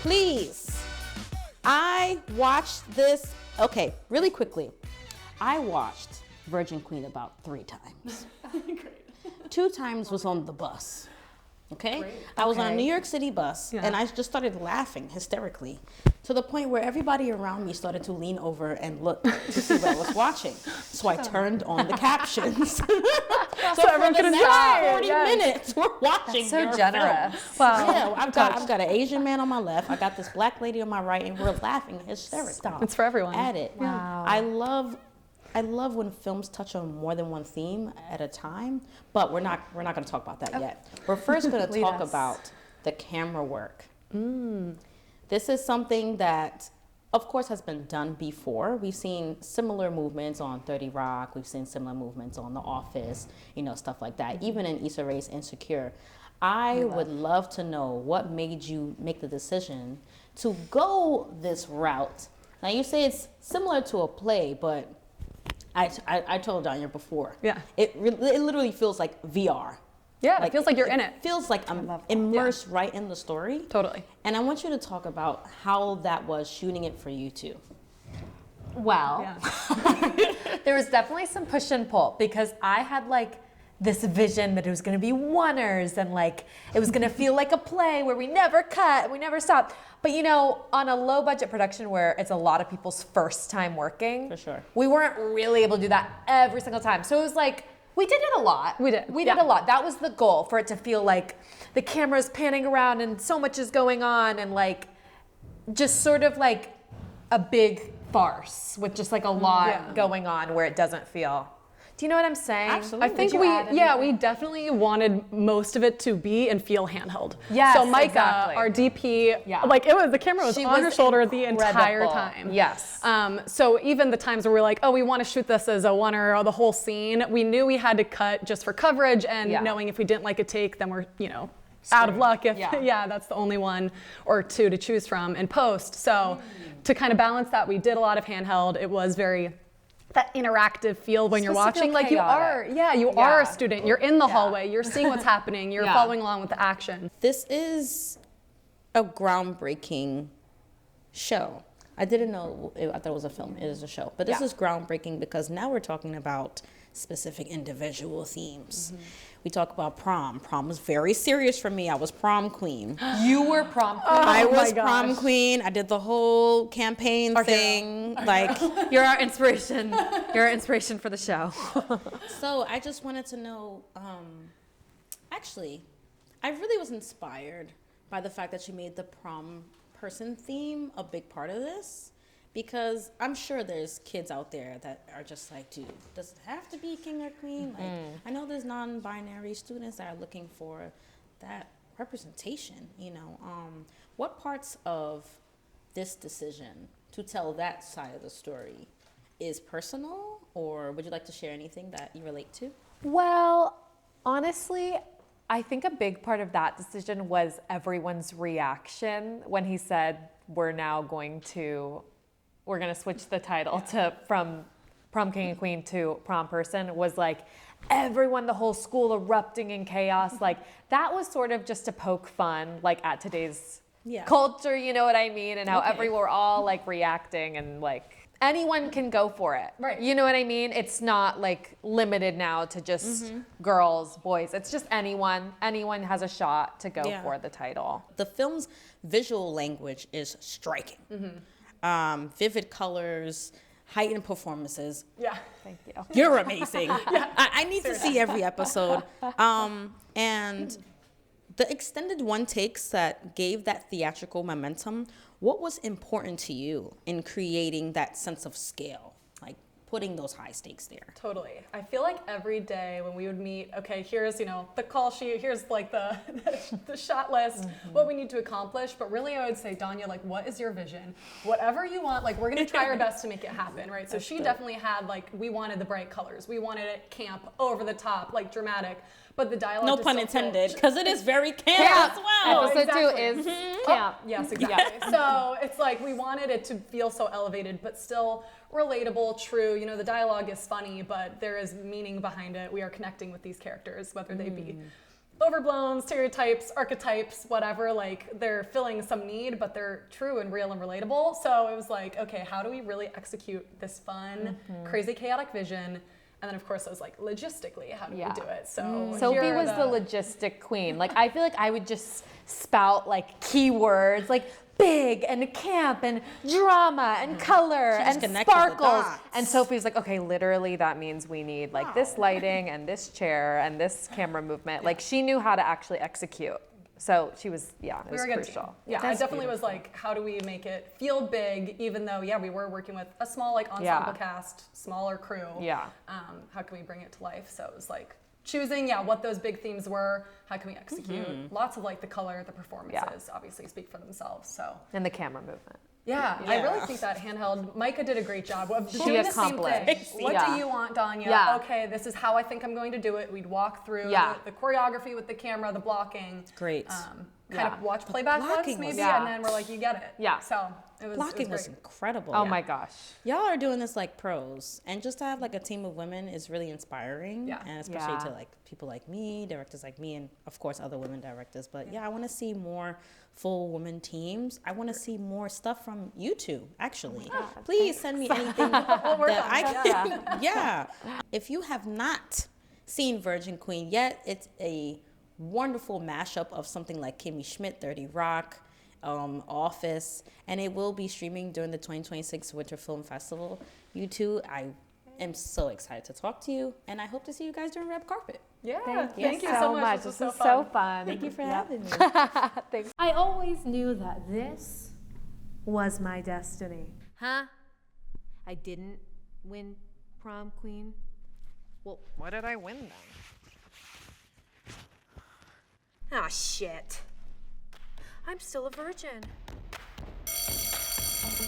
please. I watched this, okay, really quickly. I watched Virgin Queen about 3 times. Great. 2 times was on the bus. Okay? Great. I was on a New York City bus, Yeah. and I just started laughing hysterically to the point where everybody around me started to lean over and look to see what I was watching. So I turned on the captions. so everyone for the could next enjoy. 40 Yes. minutes, we're watching So your generous. film. Wow. Yeah, I've got an Asian man on my left. I got this black lady on my right, and we're laughing hysterically It's for everyone. at it. Wow. I love when films touch on more than one theme at a time, but we're not going to talk about that yet. We're first going to Lead talk us. about the camera work. This is something that, of course, has been done before. We've seen similar movements on 30 Rock. We've seen similar movements on The Office, stuff like that. Even in Issa Rae's Insecure. I would love to know what made you make the decision to go this route. Now, you say it's similar to a play, but I told Donya before. Yeah. It literally feels like VR. Yeah, it feels like you're in it. Feels like I'm immersed right in the story. Totally. And I want you to talk about how that was shooting it for you too. Well, there was definitely some push and pull because I had this vision that it was going to be oneers and it was going to feel like a play where we never cut, we never stop. But on a low budget production where it's a lot of people's first time working, For sure. we weren't really able to do that every single time. So it was we did it a lot. We did. We did a lot. That was the goal, for it to feel like the camera's panning around and so much is going on and just sort of a big farce with just a lot going on where it doesn't feel. Do you know what I'm saying? Absolutely. I think we definitely wanted most of it to be and feel handheld. Yes, So Micah, exactly. our DP, Yeah. the camera was She on her was shoulder the entire incredible. time. Yes. So even the times where we're like, oh, we want to shoot this as a oneer or the whole scene, we knew we had to cut just for coverage and knowing if we didn't like a take, then we're, out of luck if that's the only one or 2 to choose from in post. So to kind of balance that, we did a lot of handheld. It was very that interactive feel when you're watching, you are a student, you're in the hallway, you're seeing what's happening, you're following along with the action. This is a groundbreaking show. I didn't know, I thought it was a film. It is a show. But this is groundbreaking because now we're talking about specific individual themes. We talk about prom. Prom was very serious for me. I was prom queen. You were prom queen. I was prom queen. I did the whole campaign thing. You're our inspiration. You're our inspiration for the show. So I just wanted to know, actually, I really was inspired by the fact that you made the prom person theme a big part of this, because I'm sure there's kids out there that are just like, dude, does it have to be king or queen? I know there's non-binary students that are looking for that representation, what parts of this decision to tell that side of the story is personal, or would you like to share anything that you relate to? Well, honestly, I think a big part of that decision was everyone's reaction when he said, we're going to switch the title from Prom King and Queen to Prom Person, was everyone, the whole school erupting in chaos. That was sort of just to poke fun, at today's culture, you know what I mean? And how we're all reacting and anyone can go for it. Right. You know what I mean? It's not limited now to just girls, boys. It's just anyone. Anyone has a shot to go for the title. The film's visual language is striking. Vivid colors, heightened performances. Yeah. Thank you. You're amazing. I need to see every episode. And the extended one takes that gave that theatrical momentum, what was important to you in creating that sense of scale? Putting those high stakes there. Totally. I feel like every day when we would meet, okay, here's, the call sheet, here's the shot list, what we need to accomplish. But really I would say, Donya, what is your vision? Whatever you want, we're gonna try our best to make it happen, right? So she definitely had, we wanted the bright colors. We wanted it camp, over the top, dramatic. But the dialogue. No pun intended, because it is very camp as well. Episode 2 is camp. Yes, exactly. So it's we wanted it to feel so elevated, but still relatable, true. The dialogue is funny, but there is meaning behind it. We are connecting with these characters, whether they be overblown stereotypes, archetypes, whatever, like they're filling some need, but they're true and real and relatable. So it was like, okay, how do we really execute this fun, crazy, chaotic vision? And then of course I was like, logistically, how do we do it? So Sophie was the logistic queen. Like I feel like I would just spout like keywords, like big and camp and drama and color and sparkles. And Sophie's like, okay, literally that means we need like this lighting and this chair and this camera movement. Like she knew how to actually execute. So she was, it was crucial. Yeah, I definitely was like, how do we make it feel big, even though, we were working with a small like ensemble cast, smaller crew. Yeah. How can we bring it to life? So it was like choosing, what those big themes were, how can we execute? Lots of like the color, the performances obviously speak for themselves. So. And the camera movement. Yeah, I really think that handheld, Micah did a great job of doing the same thing. What do you want, Donya? Yeah. Okay, this is how I think I'm going to do it. We'd walk through the choreography with the camera, the blocking. Great. Kind of watch playback once maybe, and then we're like, you get it. Yeah. So it was Blocking was great. incredible. Oh my gosh. Y'all are doing this like pros, and just to have like a team of women is really inspiring. Yeah. And especially to like people like me, directors like me, and of course other women directors. But I want to see more full women teams. I want to see more stuff from you two, actually. Please send me anything that I can. If you have not seen Virgin Queen yet, it's a wonderful mashup of something like Kimmy Schmidt, 30 Rock, Office, and it will be streaming during the 2026 Winter Film Festival. You two, I am so excited to talk to you, and I hope to see you guys during Red Carpet. Yeah, thank you so much. This was so fun. Thank you for having me. Thanks. I always knew that this was my destiny. Huh? I didn't win prom queen? Well, What did I win then? ah, shit. I'm still a virgin.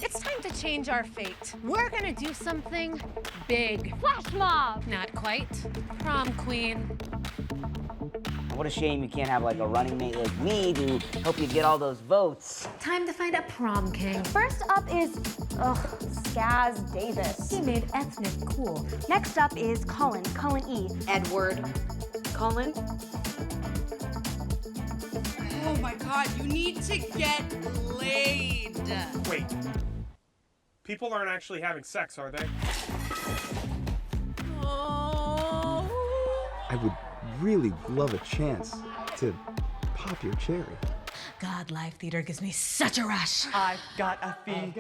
It's time to change our fate. We're gonna do something big. Flash mob! Not quite. Prom queen. What a shame you can't have like a running mate like me to help you get all those votes. Time to find a prom king. First up is, Skaz Davis. He made ethnic cool. Next up is Cullen E. Edward Cullen. Oh my God, you need to get laid. Wait. People aren't actually having sex, are they? I would really love a chance to pop your cherry. God, live theater gives me such a rush. I've got a feeling.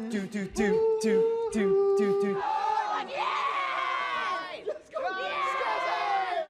Do.